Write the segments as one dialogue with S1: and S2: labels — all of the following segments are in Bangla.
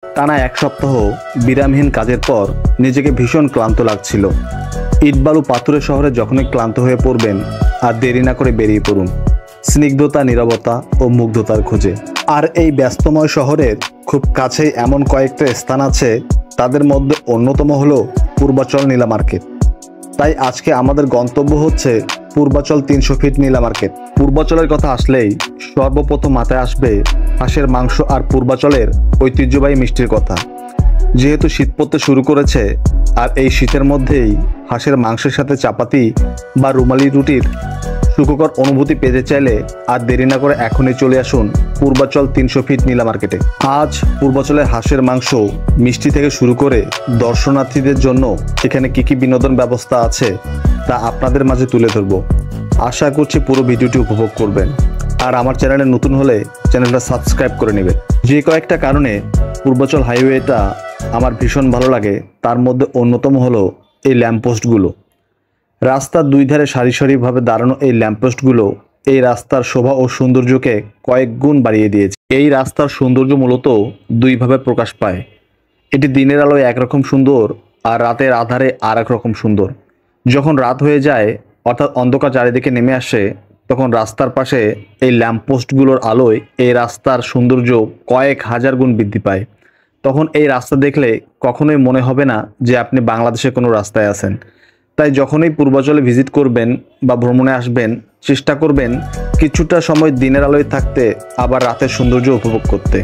S1: টানা এক সপ্তাহ বিরামহীন কাজের পর নিজেকে ভীষণ ক্লান্ত লাগছিল। ইটবালু পাথুরে শহরে যখনই ক্লান্ত হয়ে পড়বেন, আর দেরি না করে বেরিয়ে পড়ুন স্নিগ্ধতা, নীরবতা ও মুগ্ধতার খোঁজে। আর এই ব্যস্তময় শহরের খুব কাছেই এমন কয়েকটা স্থান আছে, তাদের মধ্যে অন্যতম হলো পূর্বাচল নীলা মার্কেট। তাই আজকে আমাদের গন্তব্য হচ্ছে পূর্বাচল 300 ফিট নীলা মার্কেট। পূর্বাচলের কথা আসলেই সর্বপ্রথম মাথায় আসবে হাঁসের মাংস আর পূর্বাচলের ঐতিহ্যবাহী মিষ্টির কথা। যেহেতু শীত পড়তে শুরু করেছে, আর এই শীতের মধ্যেই হাঁসের মাংসের সাথে চাপাতি বা রুমালি রুটির সুখকর অনুভূতি পেতে চাইলে আর দেরি না করে এখনই চলে আসুন পূর্বাচল 300 ফিট নীলা মার্কেটে। আজ পূর্বাচলের হাঁসের মাংস, মিষ্টি থেকে শুরু করে দর্শনার্থীদের জন্য এখানে কি বিনোদন ব্যবস্থা আছে তা আপনাদের মাঝে তুলে ধরব। আশা করছি পুরো ভিডিওটি উপভোগ করবেন। আর আমার চ্যানেলে নতুন হলে চ্যানেলটা সাবস্ক্রাইব করে নেবেন। যে কয়েকটা কারণে পূর্বাচল হাইওয়েটা আমার ভীষণ ভালো লাগে, তার মধ্যে অন্যতম হলো এই ল্যাম্পপোস্টগুলো। রাস্তার দুই ধারে সারি সারিভাবে দাঁড়ানো এই ল্যাম্পপোস্টগুলো এই রাস্তার শোভা ও সৌন্দর্যকে কয়েক গুণ বাড়িয়ে দিয়েছে। এই রাস্তার সৌন্দর্য মূলত দুইভাবে প্রকাশ পায়। এটি দিনের আলোয় একরকম সুন্দর, আর রাতের আধারে আর এক রকম সুন্দর। যখন রাত হয়ে যায়, অর্থাৎ অন্ধকার চারিদিকে নেমে আসে, তখন রাস্তার পাশে এই ল্যাম্পপোস্টগুলোর আলোয় এই রাস্তার সৌন্দর্য কয়েক হাজার গুণ বৃদ্ধি পায়। তখন এই রাস্তা দেখলে কখনোই মনে হবে না যে আপনি বাংলাদেশের কোনো রাস্তায় আছেন। তাই যখনই পূর্বাচলে ভিজিট করবেন বা ভ্রমণে আসবেন, চেষ্টা করবেন কিছুটা সময় দিনের আলোয় থাকতে, আবার রাতের সৌন্দর্য উপভোগ করতে।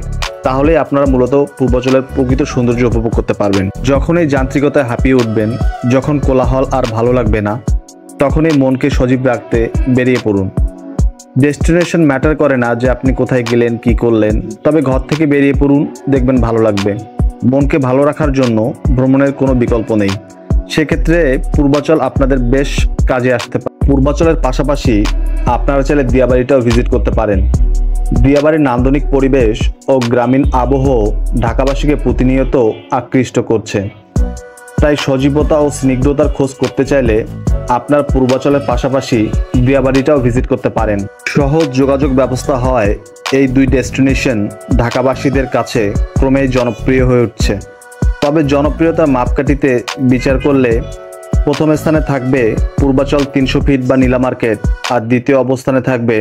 S1: তাহলেই আপনারা মূলত পূর্বাচলের প্রকৃত সৌন্দর্য উপভোগ করতে পারবেন। যখনই যান্ত্রিকতায় হাঁপিয়ে উঠবেন, যখন কোলাহল আর ভালো লাগবে না, তখনই মনকে সজীব রাখতে বেরিয়ে পড়ুন। ডেস্টিনেশন ম্যাটার করে না যে আপনি কোথায় গেলেন, কি করলেন, তবে ঘর থেকে বেরিয়ে পড়ুন, দেখবেন ভালো লাগবে। মনকে ভালো রাখার জন্য ভ্রমণের কোনো বিকল্প নেই। সেক্ষেত্রে পূর্বাচল আপনাদের বেশ কাজে আসতে পারে। পূর্বাচলের পাশাপাশি আপনারা চাইলে দিয়াবাড়িটাও ভিজিট করতে পারেন। দিয়াবাড়ির নান্দনিক পরিবেশ ও গ্রামীণ আবহ ঢাকাবাসীকে প্রতিনিয়ত আকৃষ্ট করছে। তাই সজীবতা ও স্নিগ্ধতার খোঁজ করতে চাইলে আপনার পূর্বাচলের পাশাপাশি দিয়াবাড়িটাও ভিজিট করতে পারেন। সহজ যোগাযোগ ব্যবস্থা হয় এই দুই ডেস্টিনেশন ঢাকাবাসীদের কাছে ক্রমেই জনপ্রিয় হয়ে উঠছে। তবে জনপ্রিয়তার মাপকাঠিতে বিচার করলে প্রথম স্থানে থাকবে পূর্বাচল 300 ফিট বা নীলা মার্কেট, আর দ্বিতীয় অবস্থানে থাকবে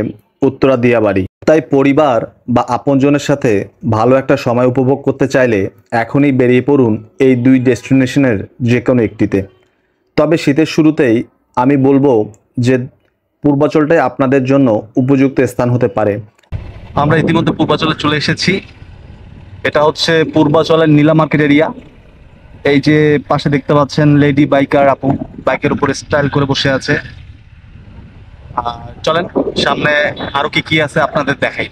S1: উত্তরা দিয়াবাড়ি। তাই পরিবার বা আপনজনের সাথে ভালো একটা সময় উপভোগ করতে চাইলে এখনই বেরিয়ে পড়ুন এই দুই ডেস্টিনেশনের যে কোনো একটিতে। তবে শীতের শুরুতেই আমি বলবো যে পূর্বাচলটাই আপনাদের জন্য উপযুক্ত স্থান হতে পারে। আমরা ইতিমধ্যে পূর্বাচলে চলে এসেছি। এটা হচ্ছে পূর্বাচলের নীলা মার্কেট এরিয়া। এই যে পাশে দেখতে পাচ্ছেন লেডি বাইকার আপু বাইকের উপরে স্টাইল করে বসে আছে। চলেন সামনে আরো কি আছে আপনাদের দেখাই।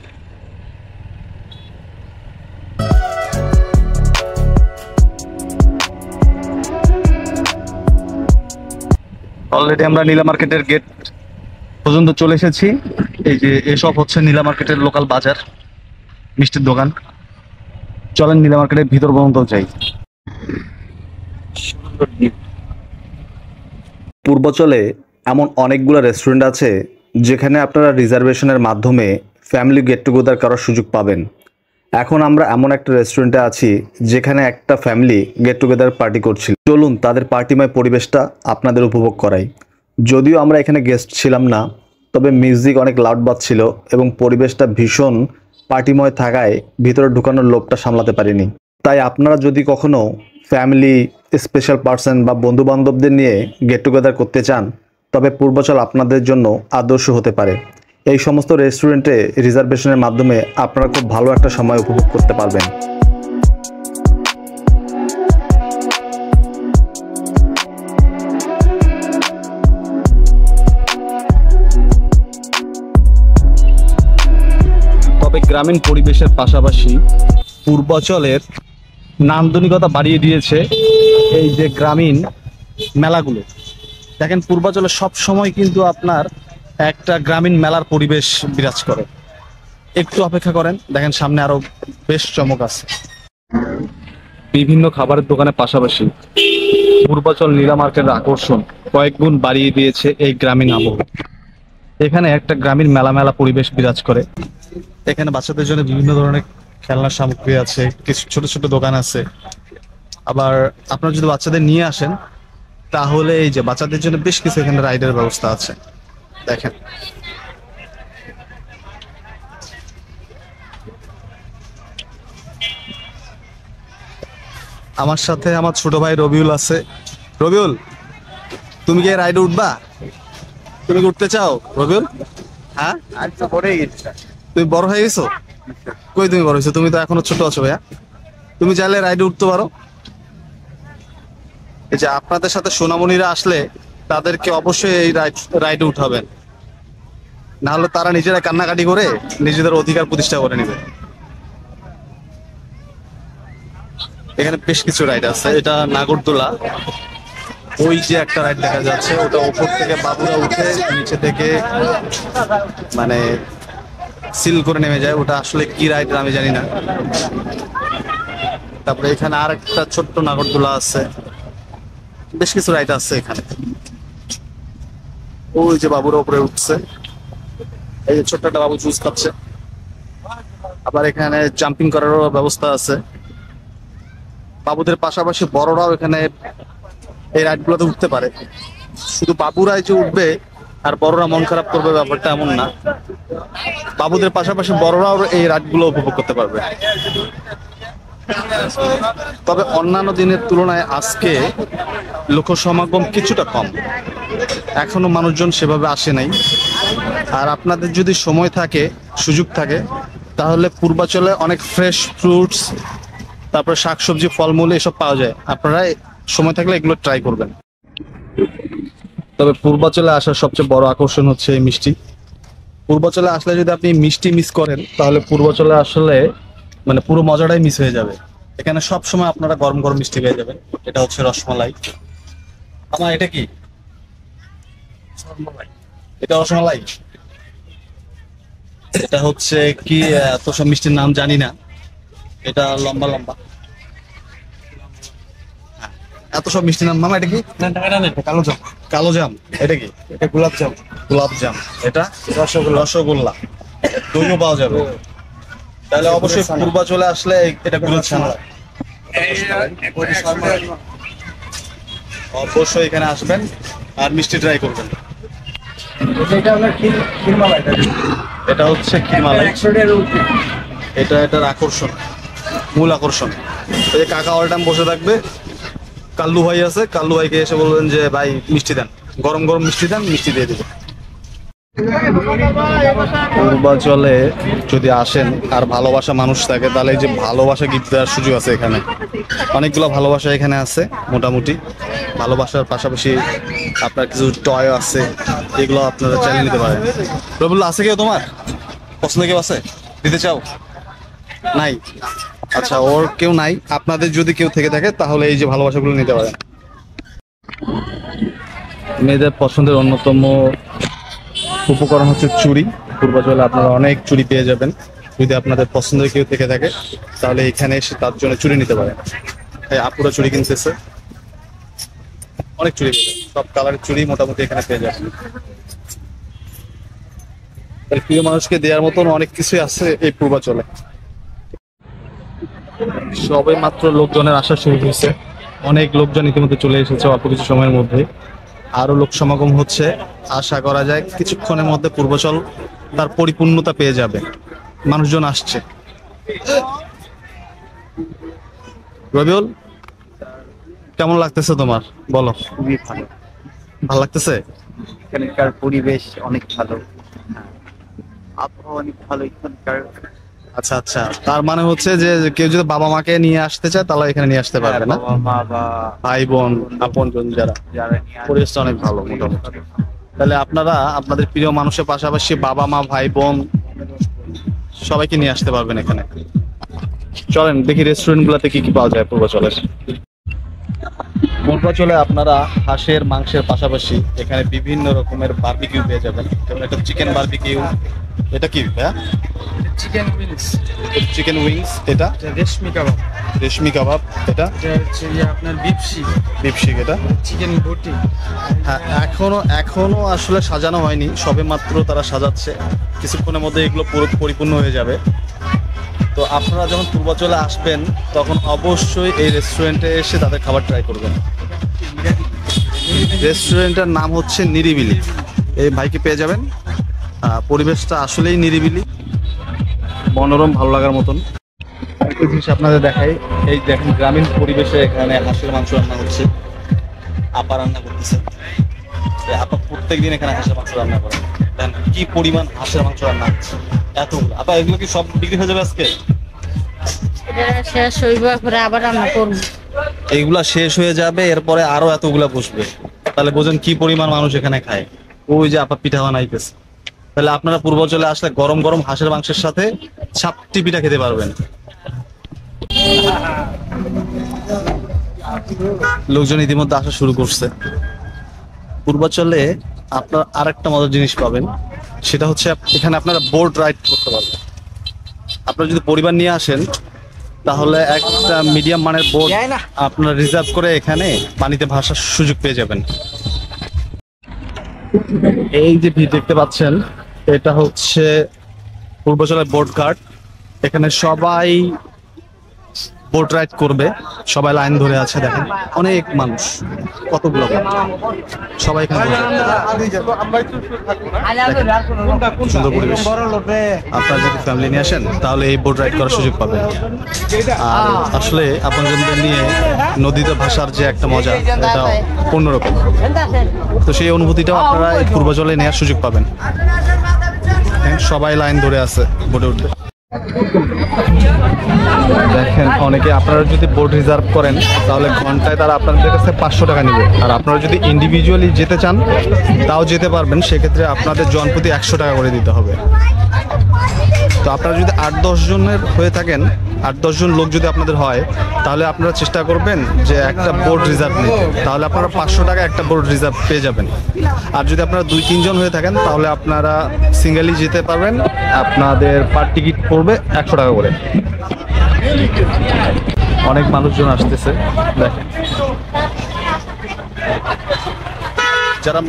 S1: অলরেডি আমরা নীলা মার্কেটের গেট পর্যন্ত চলে এসেছি। এই যে এসব হচ্ছে নীলা মার্কেটের লোকাল বাজার, মিষ্টির দোকান। চলেন নীলা মার্কেটের ভিতর পর্যন্ত যাই। পূর্বাচলে এমন অনেকগুলো রেস্টুরেন্ট আছে যেখানে আপনারা রিজার্ভেশনের মাধ্যমে ফ্যামিলি গেট টুগেদার করার সুযোগ পাবেন। এখন আমরা এমন একটা রেস্টুরেন্টে আছি যেখানে একটা ফ্যামিলি গেট টুগেদার পার্টি করছিল। চলুন তাদের পার্টিময় পরিবেশটা আপনাদের উপভোগ করাই। যদিও আমরা এখানে গেস্ট ছিলাম না, তবে মিউজিক অনেক লাউড বাজছিল এবং পরিবেশটা ভীষণ পার্টিময় থাকায় ভিতরে ঢুকানোর লোভটা সামলাতে পারিনি। তাই আপনারা যদি কখনো ফ্যামিলি, স্পেশাল পার্সন বা বন্ধু বান্ধবদের নিয়ে গেট টুগেদার করতে চান, তবে পূর্বাচল আপনাদের জন্য আদর্শ হতে পারে। এই সমস্ত রেস্টুরেন্টে রিজার্ভেশনের মাধ্যমে আপনারা খুব ভালো একটা সময় উপভোগ করতে পারবেন। তবে গ্রামীণ পরিবেশের পাশাপাশি পূর্বাচলের নান্দনিকতা বাড়িয়ে দিয়েছে এই যে গ্রামীণ মেলাগুলো। দেখেন পূর্বাচলে সব সময় কিন্তু আপনার একটা গ্রামীণ মেলার পরিবেশ বিরাজ করে। একটু অপেক্ষা করেন, দেখেন সামনে আরো বেশ চমক আছে। বিভিন্ন খাবারের দোকানের পাশাপাশি পূর্বাচল নীলা মার্কেটের আকর্ষণ কয়েক গুণ বাড়িয়ে দিয়েছে এই গ্রামীণ আবহ। এখানে একটা গ্রামীণ মেলা পরিবেশ বিরাজ করে। এখানে বাচ্চাদের জন্য বিভিন্ন ধরনের
S2: খেলনার সামগ্রী আছে, কিছু ছোট ছোট দোকান আছে। আবার আপনারা যদি বাচ্চাদের নিয়ে আসেন তাহলে এই যে বাচ্চাদের জন্য বেশ কিছু এখানে রাইডের ব্যবস্থা আছে, দেখেন। আমার সাথে আমার ছোট ভাই রবিউল আছে। রবিউল, তুমি কি রাইডে উঠবা? তুমি কি উঠতে চাও রবিউল? হ্যাঁ,
S3: আচ্ছা পরে গেছি।
S2: তুমি বড় হয়ে গেছো? কই তুমি বড় হয়েছো? তুমি তো এখনো ছোট আছো ভাইয়া। তুমি চাইলে রাইডে উঠতে পারো। এই যে আপনাদের সাথে সোনামণিরা আসলে তাদেরকে অবশ্যই এই রাইডে উঠাবেন, না হলে তারা নিজেরা কান্নাকাটি করে নিজেদের অধিকার প্রতিষ্ঠা করে নেবে। এখানে বেশ কিছু রাইড আছে। এটা নাগরদোলা। ওই যে একটা রাইড দেখা যাচ্ছে, ওটা উপর থেকে বাবুরা উঠে নিচে থেকে মানে সিল করে নেমে যায়। ওটা আসলে কি রাইড আমি জানি না। তারপরে এখানে আর একটা ছোট্ট নাগরদোলা আছে। বেশ কিছু রাইড আছে এখানে। ওই যে বাবুরা উপরে উঠছে, এই যে ছোট্ট একটা বাবু জুস খাচ্ছে। আবার এখানে জাম্পিং করারও ব্যবস্থা আছে। বাবুদের পাশাপাশি বড়রাও এখানে এই রাইড গুলোতে উঠতে পারে। শুধু বাবুরাই যে উঠবে আর বড়রা মন খারাপ করবে ব্যাপারটা এমন না। বাবুদের পাশাপাশি বড়রাও এই রাইড গুলো উপভোগ করতে পারবে। তবে অন্যান্য দিনের তুলনায় আজকে লোক সমাগম কিছুটা কম, এখনো মানুষজন সেভাবে আসে নাই। আর আপনাদের যদি সময় থাকে, সুযোগ থাকে, তাহলে পূর্বাচলে অনেক ফ্রেশ ফ্রুটস, তারপরে শাকসবজি, ফলমূল এসব পাওয়া যায়। আপনারা সময় থাকলে এগুলো ট্রাই করবেন। তবে পূর্বাচলে আসার সবচেয়ে বড় আকর্ষণ হচ্ছে এই মিষ্টি। পূর্বাচলে আসলে যদি আপনি মিষ্টি মিস করেন তাহলে পূর্বাচলে আসলে মানে পুরো মজাটাই মিস হয়ে যাবে। এখানে সব সময় আপনারা গরম গরম মিষ্টি পেয়ে যাবেন। এটা হচ্ছে রসমালাই। আমার এটা কি? এটা রসমালাই। এটা হচ্ছে কি, এত সব মিষ্টির নাম জানি না। এটা লম্বা লম্বা। এত সব মিষ্টির নাম। মামা এটা কি?
S3: কালো জাম।
S2: কালো জাম। এটা কি?
S3: এটা গোলাপ জাম।
S2: গোলাপ জাম। এটা
S3: রসগোল্লা।
S2: রসগোল্লা। দইও পাওয়া যাবে। তাহলে অবশ্যই পূর্বাচলে আসলে এটা গুলোচ্ছেন, অবশ্যই এখানে আসবেন আর মিষ্টি ট্রাই করবেন।
S3: এটা আপনার ক্ষীরমালাই।
S2: এটা হচ্ছে ক্ষীরমালাই।
S3: 100 টাকার উপরে।
S2: এটা এটার আকর্ষণ, মূল আকর্ষণ। এই যে কাকা অল টাইম বসে থাকবে। কাল্লু ভাই আছে, কাল্লু ভাইকে এসে বলবেন যে ভাই মিষ্টি দেন, গরম গরম মিষ্টি দেন, মিষ্টি দিয়ে দিবেন। পূর্বাচলে যদি আসেন আর ভালোবাসা মানুষ থাকে তাহলে এই যে ভালোবাসা গিফট দেওয়ার সুযোগ আছে এখানে। অনেকগুলো ভালোবাসা এখানে আছে। মোটামুটি ভালোবাসার পাশাপাশি আপনার কিছু টয় আছে, এগুলো আপনারা চাইলে নিতে পারেন। রবিউল্লাহ, আছে কেউ তোমার পছন্দ? কেউ আছে দিতে চাও? নাই? আচ্ছা, ওর কেউ নাই। আপনাদের যদি কেউ থেকে থাকে তাহলে এই যে ভালোবাসাগুলো নিতে পারেন। মেয়েদের পছন্দের অন্যতম উপকরণ হচ্ছে চুড়ি। পূর্বাচলে আপনারা অনেক চুড়ি পেয়ে যাবেন। যদি আপনাদের পছন্দের কেউ থেকে থাকে তাহলে এখানে এসে তার জন্য চুড়ি নিতে পারেন। এই আপুরা চুড়ি কিনতেছে, অনেক চুড়ি পেয়ে যাবেন। সব কালারের চুড়ি মোটামুটি এখানে পেয়ে যাবেন। প্রিয় মানুষকে দেওয়ার মতন অনেক কিছুই আছে এই পূর্বাচলে। সবে মাত্র লোকজনের আসা শুরু হয়েছে। অনেক লোকজন ইতিমধ্যে চলে এসেছে অল্প কিছু সময়ের মধ্যে। আরো লোক সমাগম হচ্ছে। আশা করা যায় কিছুক্ষণের মধ্যে পূর্বাচল তার পরিপূর্ণতা পেয়ে যাবে। মানুষজন আসছে। রবিউল, কেমন লাগতেছে তোমার? বলো।
S3: খুবই ভালো।
S2: ভালো লাগতেছে?
S3: এখানকার পরিবেশ অনেক ভালো, আবহাওয়া অনেক ভালো এখানকার।
S2: আচ্ছা আচ্ছা, তার মানে হচ্ছে যে কেউ যদি বাবা মাকে নিয়ে আসতে চায় তাহলে এখানে নিয়ে আসতে পারবে না?
S3: বাবা মা বা
S2: ভাই বোন, আপন জন যারা,
S3: যারা নিয়ে আসে,
S2: পরিবেশটা অনেক ভালো মোটামুটি। তাহলে আপনারা আপনাদের প্রিয় মানুষের পাশাপাশি বাবা মা, ভাই বোন সবাইকে নিয়ে আসতে পারবেন এখানে। চলেন দেখি রেস্টুরেন্ট গুলাতে কি কি পাওয়া যায় পূর্বাচলের। পূর্বাচলে আপনারা হাঁসের মাংসের পাশাপাশি এখানে বিভিন্ন রকমের বারবিকিউ পেয়ে যাবেন। যেমন এটা চিকেন বারবিকিউ। এটা কি ভাইয়া?
S3: Chicken wings.
S2: Chicken wings. এটা
S3: রেশমি কাবাব।
S2: রেশমি কাবাব। এটা
S3: হচ্ছে আপনার বিপসি।
S2: বিপশিক। এটা
S3: চিকেন বটি।
S2: হ্যাঁ, এখনো আসলে সাজানো হয়নি, সবে মাত্র তারা সাজাচ্ছে। কিছুক্ষণের মধ্যে এগুলো পুরো পরিপূর্ণ হয়ে যাবে। তো আপনারা যখন পূর্বাচলে আসবেন তখন অবশ্যই এই রেস্টুরেন্টে এসে তাদের খাবার ট্রাই করবেন। রেস্টুরেন্টের নাম হচ্ছে নিরিবিলি। এই ভাইকে পেয়ে যাবেন। পরিবেশটা আসলেই নিরিবিলি, মনোরম, ভালো লাগার মতন। আরেকটা জিনিস আপনাদের দেখাই, এই দেখেন গ্রামীণ পরিবেশে এখানে হাঁসের মাংস রান্না হচ্ছে। আপা রান্না করতেছে। আপা প্রত্যেকদিন এখানে হাঁসের মাংস রান্না করে। দেখেন কি পরিমাণ হাঁসের মাংস রান্না হচ্ছে, এতগুলো। আপা এগুলো কি সব বিক্রি হয়ে যাবে আজকে?
S4: এটা শেষ হইব, পরে আবার রান্না করবো।
S2: এইগুলা শেষ হয়ে যাবে, এরপরে আরো এতগুলা বসবে। তাহলে বোঝেন কি পরিমাণ মানুষ এখানে খায়। ওই যে আপা পিঠা বানাইতেছে। তাহলে আপনারা পূর্বাচলে আসলে গরম গরম হাঁসের মাংসের সাথে ছাপটি পিঠা খেতে পারবেন। লোকজন ইতিমধ্যে আসা শুরু করছে। পূর্বাচলে আপনার আরেকটা মজার জিনিস পাবেন, সেটা হচ্ছে এখানে আপনারা বোট রাইড করতে পারবেন। আপনারা যদি পরিবার নিয়ে আসেন তাহলে একটা মিডিয়াম মানের বোট আপনারা রিজার্ভ করে এখানে পানিতে ভাসার সুযোগ পেয়ে যাবেন। এই যে ভিউ দেখতে পাচ্ছেন, এটা হচ্ছে পূর্বাচলের বোট ঘাট। এখানে সবাই বোট রাইড করবে, সবাই লাইন ধরে আছে। দেখেন অনেক মানুষ, কতগুলো সবাই এখানে বসে। সুন্দর পরিবেশ। আপনারা যদি ফ্যামিলি নিয়ে আসেন তাহলে এই বোট রাইড করার সুযোগ পাবেন। আর আসলে আপনজনদের নিয়ে নদীতে ভাসার যে একটা মজা, এটা অন্যরকম। তো সেই অনুভূতিটাও আপনারা এই পূর্বাচলে নেওয়ার সুযোগ পাবেন। সবাই লাইন ধরে আছে বোটে উঠবে। দেখেন অনেকে, আপনারা যদি বোট রিজার্ভ করেন তাহলে ঘন্টায় তারা আপনাদের কাছে 500 টাকা নেবে। আর আপনারা যদি ইন্ডিভিজুয়ালি যেতে চান তাও যেতে পারবেন, সেক্ষেত্রে আপনাদের জনপ্রতি 100 টাকা করে দিতে হবে। তো আপনারা যদি 8-10 জনের হয়ে থাকেন, 8-10 জন লোক যদি আপনাদের হয়, তাহলে আপনারা চেষ্টা করবেন যে একটা বোট রিজার্ভ নিতে। তাহলে আপনারা 500 টাকা একটা বোট রিজার্ভ পেয়ে যাবেন। আর যদি আপনারা 2-3 জন হয়ে থাকেন তাহলে আপনারা সিঙ্গেলি যেতে পারবেন। আপনাদের পার টিকিট পড়বে 100 টাকা করে। অনেক মানুষজন আসতেছে দেখেন। যারা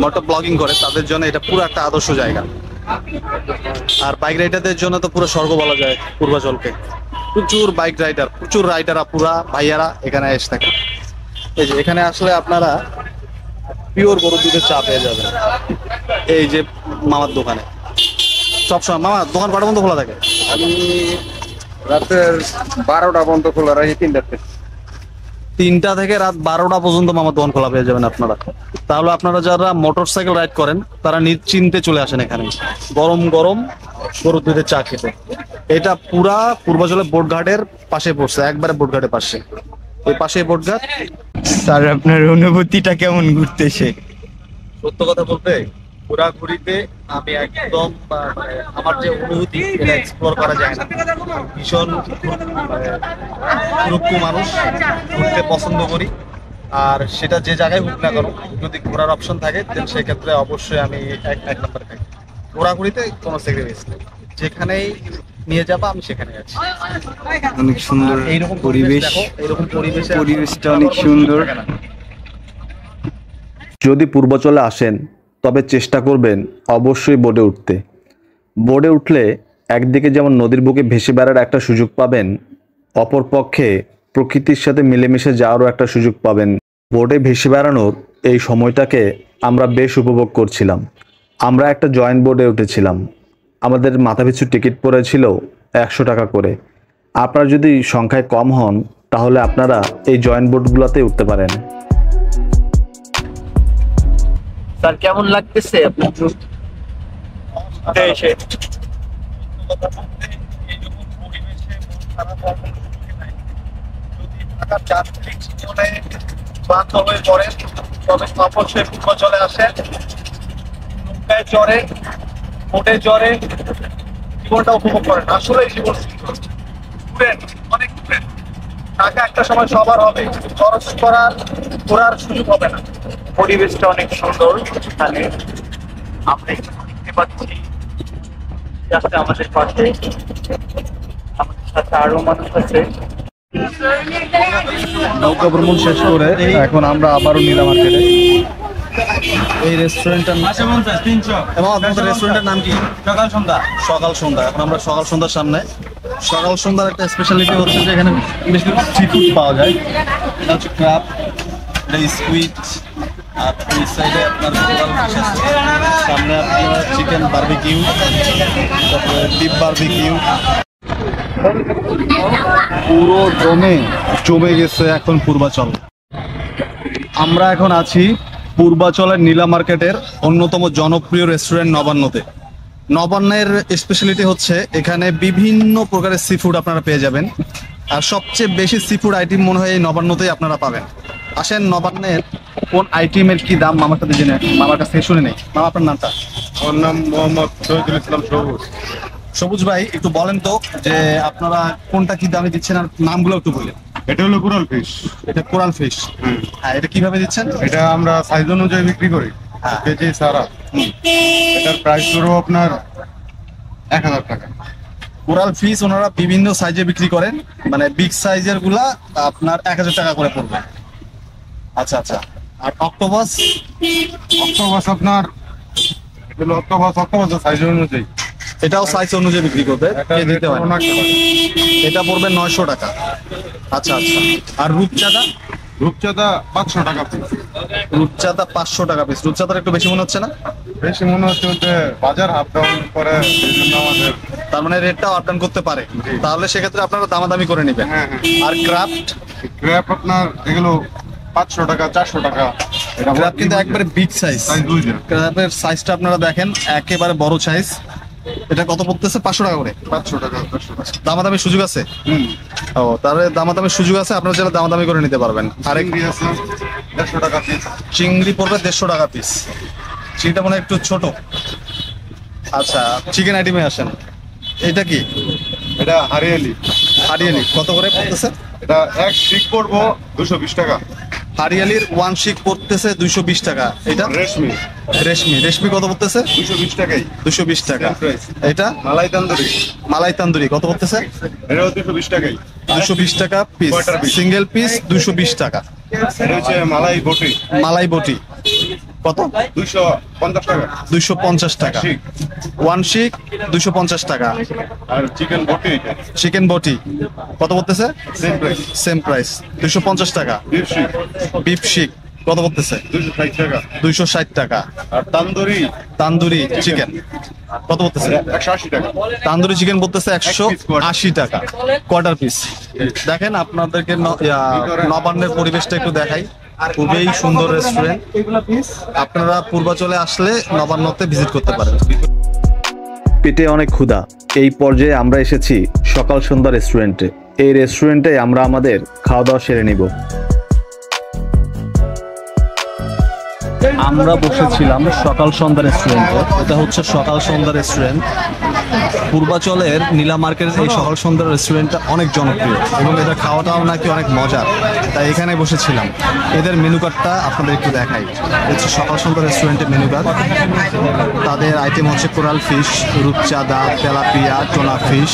S2: মোটো ব্লগিং করে তাদের জন্য এটা পুরো একটা আদর্শ জায়গা। আর বাইক রাইডারদের জন্য তো পুরো স্বর্গ বলা যায় পূর্বাচলকে। প্রচুর বাইক রাইডার, প্রচুর রাইডাররা, পুরা ভাইয়ারা এখানে এসে থাকে। এই যে এখানে আসলে আপনারা পিওর গরুর দুধের চা পেয়ে যাবেন। এই যে মামার দোকানে সবসময়, মামা দোকান কটা পর্যন্ত খোলা থাকে?
S5: আমি রাতের 12টা পর্যন্ত খোলা রাখি,
S2: 3টা থেকে রাত 12টা পর্যন্ত মামার দোকান খোলা পেয়ে যাবেন আপনারা। তাহলে আপনারা যারা মোটরসাইকেল রাইড করেন তারা নিশ্চিন্তে চলে আসেন এখানে গরম গরম গরুর দুধের চা খেতে। এটা পুরা পূর্বাচলের বোটঘাটের পাশে পড়ছে, একবারে বোটঘাটের পাশে। এই পাশে বোটঘাট।
S6: স্যার আপনার অনুভূতিটা কেমন ঘুরতেছে?
S2: সত্য কথা বলতে ঘোরাঘুরিতে আমি একদম আমার যে অনুভূতি এটা এক্সপ্লোর করা যায় না। ভীষণ গুরুত্ব মানুষ, ঘুরতে পছন্দ করি। আর সেটা যে জায়গায় হোক না কেন, যদি ঘোরার অপশন থাকে দেন সেক্ষেত্রে অবশ্যই আমি এক নম্বরে থাকি। ঘোরাঘুরিতে কোনো সেক্রিফাইস নেই, যেখানেই নিয়ে যাবো আমি সেখানে আছি।
S6: অনেক সুন্দর
S2: এইরকম
S6: পরিবেশ,
S2: এইরকম
S6: পরিবেশটা অনেক সুন্দর।
S1: যদি পূর্বাচলে আসেন তবে চেষ্টা করবেন অবশ্যই বোটে উঠতে। বোটে উঠলে একদিকে যেমন নদীর বুকে ভেসে বেড়ার একটা সুযোগ পাবেন, অপরপক্ষে প্রকৃতির সাথে মিলেমিশে যাওয়ারও একটা সুযোগ পাবেন। বোটে ভেসে বেড়ানোর এই সময়টাকে আমরা বেশ উপভোগ করছিলাম। আমরা একটা জয়েন্ট বোটে উঠেছিলাম। আমাদের মাথাপিছু টিকিট পড়েছিল 100 টাকা করে। আপনারা যদি সংখ্যায় কম হন তাহলে আপনারা এই জয়েন্ট বোটগুলোতে উঠতে পারেন।
S6: স্যার কেমন লাগতেছে আপনার?
S2: অবশ্যই পূর্বাচলে আসেন, নৌকায় চড়ে, বোটে চড়ে, জীবনটা উপভোগ করেন। আসলে জীবন ঘুরেন, অনেক ঘুরেন। টাকা একটা সময় সবার হবে, খরচ ঘোরার সুযোগ হবে না।
S6: পরিবেশটা অনেক সুন্দর। এখানে আমরা দেখতে পাচ্ছি আমাদের পাশে, আমাদের সাথে আরো মানুষ আছে।
S2: নৌকা ভ্রমণ শেষ করে এখন আমরা আবারও নীলা মার্কেটে। এই রেস্টুরেন্টের এবং আপনাদের রেস্টুরেন্টের নাম কি?
S3: সকাল সন্ধ্যা।
S2: সকাল সন্ধ্যা। এখন আমরা সকাল সন্ধ্যার সামনে। সকাল সন্ধ্যার একটা স্পেশালিটি হচ্ছে যে এখানে বেশ কিছু সি ফুড পাওয়া যায়। এটা হচ্ছে ক্র্যাব, এটা স্কুইড, আর এই সাইডে আপনার কোরাল ফিশ আছে। সামনে আপনার চিকেন বারবিকিউ, তারপরে ডিপ বারবিকিউ। পুরো জমে গেছে এখন পূর্বাচল। আমরা এখন আছি পূর্বাচলের নীলা মার্কেটের অন্যতম জনপ্রিয় রেস্টুরেন্ট নবান্নতে। নবান্নের স্পেশালিটি হচ্ছে এখানে বিভিন্ন প্রকারের সি ফুড আপনারা পেয়ে যাবেন, আর সবচেয়ে বেশি সি ফুড আইটেম মনে হয় এই নবান্নতেই আপনারা পাবেন। আসেন নবান্নের কোন আইটেমের কি দাম মামার সাথে জেনে মামার কাছ থেকে শুনে নেই। মামা আপনার নামটা?
S5: আমার নাম মোহাম্মদ শহীদুল ইসলাম সবুজ।
S2: সবুজ ভাই একটু বলেন তো যে আপনারা কোনটা কি দামে দিচ্ছেন আর নামগুলো একটু বলেন।
S5: এটা হলো কোরাল ফিশ।
S2: এটা কোরাল ফিশ। হ্যাঁ, এটা কিভাবে দিচ্ছেন?
S5: এটা আমরা সাইজ অনুযায়ী বিক্রি করি, কেজি সারা। এটার প্রাইস ধরো আপনার 1000 টাকা।
S2: কোরাল ফিশ ওনারা বিভিন্ন সাইজে বিক্রি করেন, মানে বিগ সাইজের গুলা আপনার 1000 টাকা করে পড়বে। আচ্ছা আচ্ছা। আর অক্টোপাস?
S5: অক্টোপাস আপনার এটা হলো অক্টোপাস সাইজ অনুযায়ী।
S2: এটাও সাইজ অনুযায়ী বিক্রি করবে,
S5: এটা
S2: কে দিতে পারে?
S5: 900 টাকা।
S2: এটা পড়বে 900 টাকা। আচ্ছা আচ্ছা। আর রূপচাঁদা?
S5: রূপচাঁদা 500 টাকা পিস।
S2: রূপচাঁদা 500 টাকা পিস। রূপচাঁদার একটু বেশি মনে হচ্ছে না?
S5: বেশি মনে হচ্ছে যে বাজার হাফ ডাউন করে, এই জন্য আমাদের।
S2: তার মানে রেটটাও আপ ডাউন করতে পারে, তাহলে সেক্ষেত্রে আপনারা দামাদামি করে নেবেন।
S5: হ্যাঁ।
S2: আর ক্রাফট?
S5: ক্র্যাপ আপনার এগুলো 500 টাকা 400 টাকা। এটা
S2: ক্র্যাব কিন্তু একবারে বিগ সাইজ।
S5: সাইজ বুঝে
S2: ক্র্যাবের সাইজটা আপনারা দেখেন, একেবারে বড় সাইজ। এটা কত পড়তেছে? 500 টাকা করে।
S5: 500 টাকা 500 টাকা।
S2: দামাদামির সুযোগ আছে? ও, তাহলে দামাদামির সুযোগ আছে, আপনারা যারা দামাদামি করে নিতে পারবেন। আরেক
S5: চিংড়ি আছে 150 টাকা পিস।
S2: চিংড়ি পড়বে 150 টাকা পিস। চিংড়িটা মানে একটু ছোট। আচ্ছা, চিকেন আইটেমে আসেন। এটা কি?
S5: এটা হারিয়ালি।
S2: হারিয়ালি কত করে পড়তেছে?
S5: এটা এক শিক পড়বো 220 টাকা।
S2: হারিয়ালির ওয়ান শিক পড়তেছে 220 টাকা। এটা
S5: রেশমি
S2: রেশমি কত পড়তেছে?
S5: 220 টাকাই।
S2: 220 টাকা।
S5: Same price।
S2: এটা
S5: মালাই তান্দুরি
S2: মালাই তান্দুরি কত পড়তেছে?
S5: এটাও 220 টাকাই।
S2: 220 টাকা piece.
S5: Quarter piece।
S2: Single piece 220 টাকা।
S5: এটা হচ্ছে মালাই বটি,
S2: মালাই বটি কত?
S5: 250 টাকা।
S2: 250 টাকা।
S5: শিক।
S2: ওয়ান শিক 250 টাকা।
S5: আর চিকেন বটি এটা
S2: চিকেন বটি কত পড়তেছে?
S5: Same price.
S2: সেম প্রাইস 250 টাকা।
S5: বিফ শিক
S2: বিফ শিক কত পড়তেছে?
S5: 260 টাকা।
S2: 260 টাকা।
S5: আর তান্দুরি
S2: তান্দুরি চিকেন কত পড়তেছে?
S5: 180 টাকা।
S2: তান্দুরি চিকেন বলতেছে 180 টাকা কোয়ার্টার পিস। দেখেন আপনাদেরকে নবান্নের পরিবেশটা একটু দেখাই, খুবই সুন্দর রেস্টুরেন্ট। আপনারা পূর্বাচলে আসলে নবান্নতে ভিজিট করতে পারেন।
S1: পেটে অনেক ক্ষুধা, এই পর্যায়ে আমরা এসেছি সকাল সন্ধ্যা রেস্টুরেন্টে। এই রেস্টুরেন্টে আমরা আমাদের খাওয়া দাওয়া সেরে নিব।
S2: আমরা বসেছিলাম সকাল সন্ধ্যা রেস্টুরেন্টে। এটা হচ্ছে সকাল সন্ধ্যা রেস্টুরেন্ট। পূর্বাচলের নীলা মার্কেটের এই সকাল সন্ধ্যা রেস্টুরেন্টটা অনেক জনপ্রিয় এবং এটা খাওয়াটাও নাকি অনেক মজার, তাই এখানে বসেছিলাম। এদের মেনু কার্ডটা আপনাদের একটু দেখাই। হচ্ছে সকাল সন্ধ্যা রেস্টুরেন্টের মেনু কার্ড। তাদের আইটেম হচ্ছে কোরাল ফিশ, রূপচাঁদা, তেলাপিয়া, টোনা ফিশ,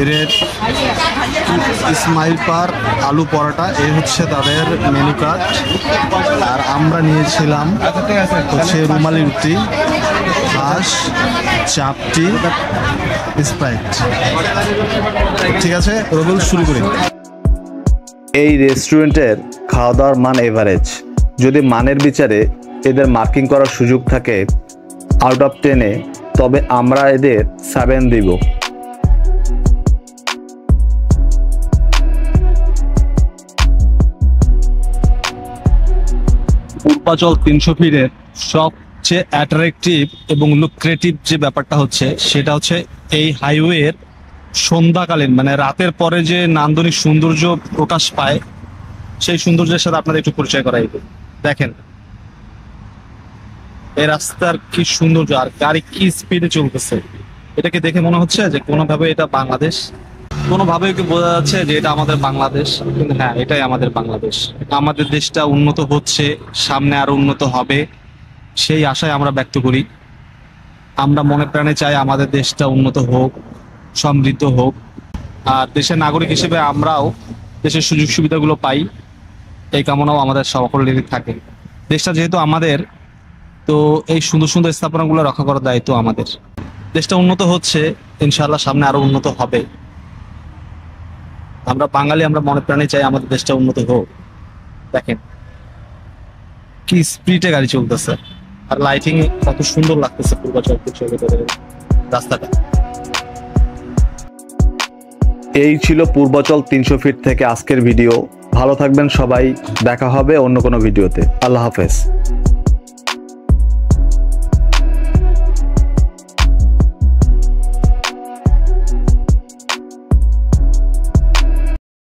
S2: রেড ইসমাইল পার, আলু পরোটা, এই হচ্ছে তাদের মেনু কার্ড। আর আমরা নিয়েছিলাম হচ্ছে রুমালি রুটি, হাঁস, চাপটি, স্প্রাইট। ঠিক আছে, রবিউল শুরু করি।
S1: এই রেস্টুরেন্টের খাওয়া দাওয়ার মান এভারেজ। যদি মানের বিচারে এদের মার্কিং করার সুযোগ থাকে আউট অফ 10-এ, তবে আমরা এদের 7 দিব।
S2: পূর্বাচল 300 ফিটের সবচেয়ে অ্যাট্রাকটিভ এবং লুক্রেটিভ যে ব্যাপারটা হচ্ছে সেটা হচ্ছে এই হাইওয়ের সন্ধ্যাকালীন, মানে রাতের পরে যে নান্দনিক সৌন্দর্য প্রকাশ পায়, সেই সৌন্দর্যের সাথে আপনাদের একটু পরিচয় করাই দিই। দেখেন এই রাস্তার কি সৌন্দর্য, আর গাড়ি কি স্পিডে চলতেছে। এটাকে দেখে মনে হচ্ছে যে কোনোভাবে এটা বাংলাদেশ, কোনোভাবে কি বোঝা যাচ্ছে যে এটা আমাদের বাংলাদেশ। কিন্তু হ্যাঁ, এটাই আমাদের বাংলাদেশ। আমাদের দেশটা উন্নত হচ্ছে, সামনে আরো উন্নত হবে, সেই আশায় আমরা ব্যক্ত করি। আমরা মনে প্রাণে চাই আমাদের দেশটা উন্নত হোক, সমৃদ্ধ হোক, আর দেশের নাগরিক হিসেবে আমরাও দেশের সুযোগ সুবিধাগুলো পাই, এই কামনাও আমাদের সকলেরই থাকে। দেশটা যেহেতু আমাদের, তো এই সুন্দর সুন্দর স্থাপনাগুলো রক্ষা করার দায়িত্ব আমাদের। দেশটা উন্নত হচ্ছে, ইনশাআল্লাহ সামনে আরো উন্নত হবে। আমরা বাঙালি, আমরা মনে প্রাণে চাই আমাদের দেশটা উন্নত হোক। দেখেন কি স্পিডে গাড়ি চলতেছে, আর লাইটিং কত সুন্দর লাগতেছে পূর্বাচল রাস্তাটা।
S1: এই ছিল পূর্বাচল 300 ফিট থেকে আজকের ভিডিও। ভালো থাকবেন সবাই, দেখা হবে অন্য কোনো ভিডিওতে। আল্লাহ হাফেজ।